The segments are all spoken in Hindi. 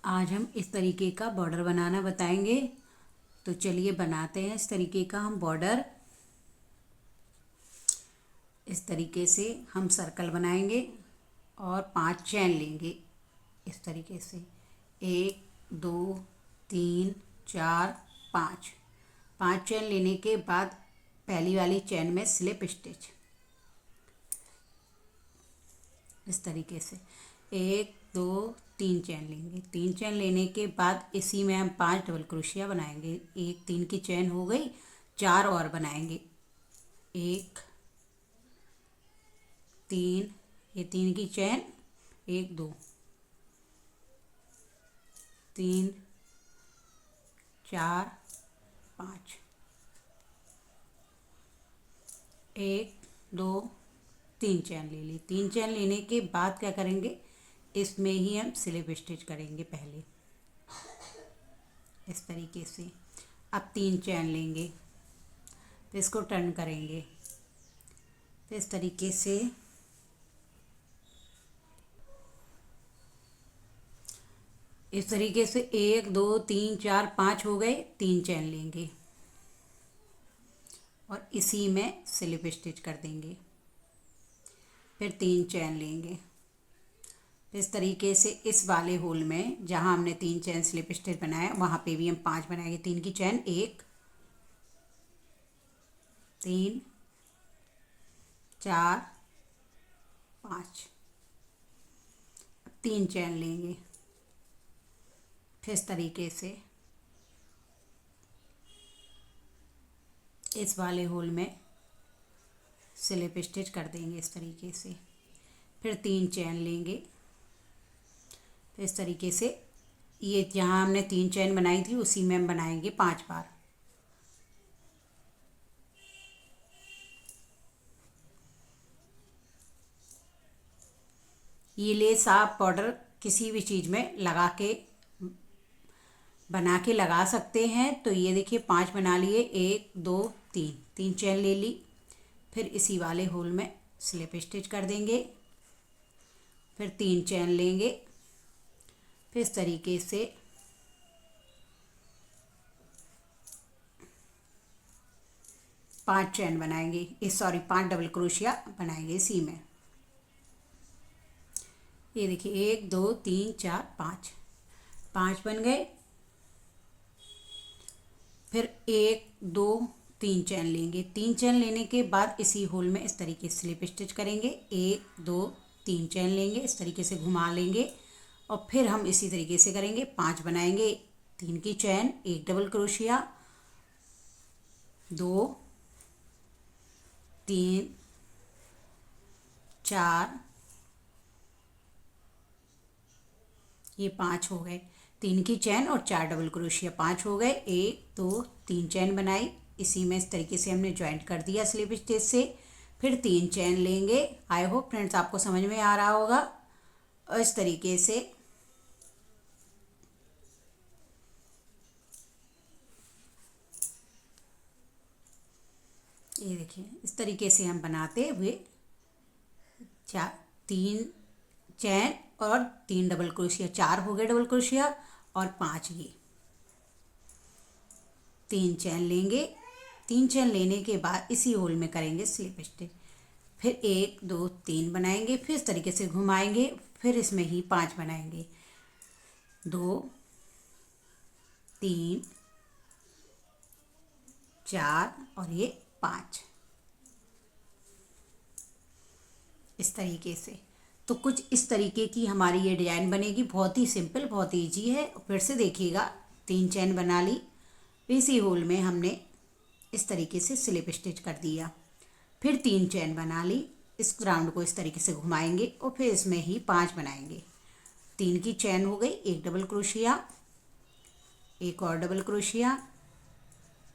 आज हम इस तरीके का बॉर्डर बनाना बताएंगे। तो चलिए बनाते हैं इस तरीके का हम बॉर्डर। इस तरीके से हम सर्कल बनाएंगे और 5 चैन लेंगे इस तरीके से। 1 2 3 4 5। 5 चैन लेने के बाद पहली वाली चैन में स्लिप स्टिच इस तरीके से 1 2 3 चैन लेंगे। 3 चैन लेने के बाद इसी में हम 5 डबल क्रोशिया बनाएंगे। 1 3 की चैन हो गई, 4 और बनाएंगे। 1 3, ये 3 की चैन, 1 2 3 4 5। 1 2 3 चैन ले ली। 3 चैन लेने के बाद क्या करेंगे, इसमें ही हम स्लिप स्टिच करेंगे पहले इस तरीके से। अब 3 चैन लेंगे, फिर इसको टर्न करेंगे, फिर इस तरीके से इस तरीके से 1 2 3 4 5 हो गए। 3 चैन लेंगे और इसी में स्लिप स्टिच कर देंगे। फिर 3 चैन लेंगे, इस तरीके से इस वाले होल में जहाँ हमने 3 चैन स्लिप स्टिच बनाया वहाँ पे भी हम 5 बनाएंगे। 3 की चैन, 1 3 4 5। 3 चैन लेंगे, फिर इस तरीके से इस वाले होल में स्लिप स्टिच कर देंगे इस तरीके से। फिर 3 चैन लेंगे, फिर इस तरीके से ये जहाँ हमने 3 चैन बनाई थी उसी में हम बनाएंगे 5 बार। ये लेस आप बॉर्डर किसी भी चीज़ में लगा के बना के लगा सकते हैं। तो ये देखिए 5 बना लिए, 1 2 3, 3 चैन ले ली। फिर इसी वाले होल में स्लिप स्टिच कर देंगे, फिर 3 चैन लेंगे, फिर इस तरीके से 5 चैन बनाएंगे, 5 डबल क्रोशिया बनाएंगे इसी में। ये देखिए 1 2 3 4 5, 5 बन गए। फिर 1 2 3 चैन लेंगे। 3 चैन लेने के बाद इसी होल में इस तरीके से स्लिप स्टिच करेंगे। 1 2 3 चैन लेंगे, इस तरीके से घुमा लेंगे और फिर हम इसी तरीके से करेंगे। 5 बनाएंगे, 3 की चैन, 1 डबल क्रोशिया, 2 3 4, ये 5 हो गए। 3 की चैन और 4 डबल क्रोशिया, 5 हो गए। 1 2 3 चैन बनाई, इसी में इस तरीके से हमने ज्वाइंट कर दिया स्लिप स्टिच से। फिर 3 चैन लेंगे। आई होप फ्रेंड्स आपको समझ में आ रहा होगा। और इस तरीके से ये देखिए इस तरीके से हम बनाते हुए 3 चैन और 3 डबल क्रोशिया, 4 हो गए डबल क्रोशिया और 5 ये 3 चैन लेंगे। 3 चैन लेने के बाद इसी होल में करेंगे स्लिप स्टिच। फिर 1 2 3 बनाएंगे, फिर इस तरीके से घुमाएंगे, फिर इसमें ही 5 बनाएंगे। 2 3 4 और ये 5 इस तरीके से। तो कुछ इस तरीके की हमारी ये डिज़ाइन बनेगी। बहुत ही सिंपल, बहुत ईजी है। फिर से देखिएगा, 3 चैन बना ली, इसी होल में हमने इस तरीके से स्लिप स्टिच कर दिया। फिर 3 चैन बना ली, इस राउंड को इस तरीके से घुमाएंगे और फिर इसमें ही 5 बनाएंगे। 3 की चैन हो गई, 1 डबल क्रोशिया, 1 और डबल क्रोशिया,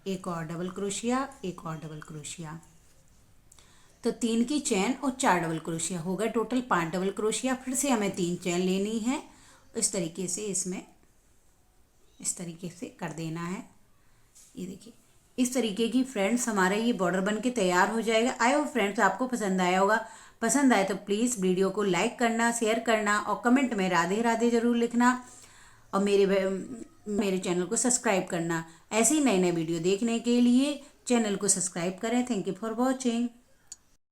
1 और डबल क्रोशिया, 1 और डबल क्रोशिया। तो 3 की चैन और 4 डबल क्रोशिया हो गए, टोटल 5 डबल क्रोशिया। फिर से हमें 3 चैन लेनी है, इस तरीके से इसमें इस तरीके से कर देना है। ये देखिए इस तरीके की फ्रेंड्स हमारा ये बॉर्डर बन के तैयार हो जाएगा। आई होप फ्रेंड्स आपको पसंद आया होगा। पसंद आए तो प्लीज़ वीडियो को लाइक करना, शेयर करना और कमेंट में राधे राधे ज़रूर लिखना। और मेरे चैनल को सब्सक्राइब करना। ऐसे ही नए नए वीडियो देखने के लिए चैनल को सब्सक्राइब करें। Thank you for watching.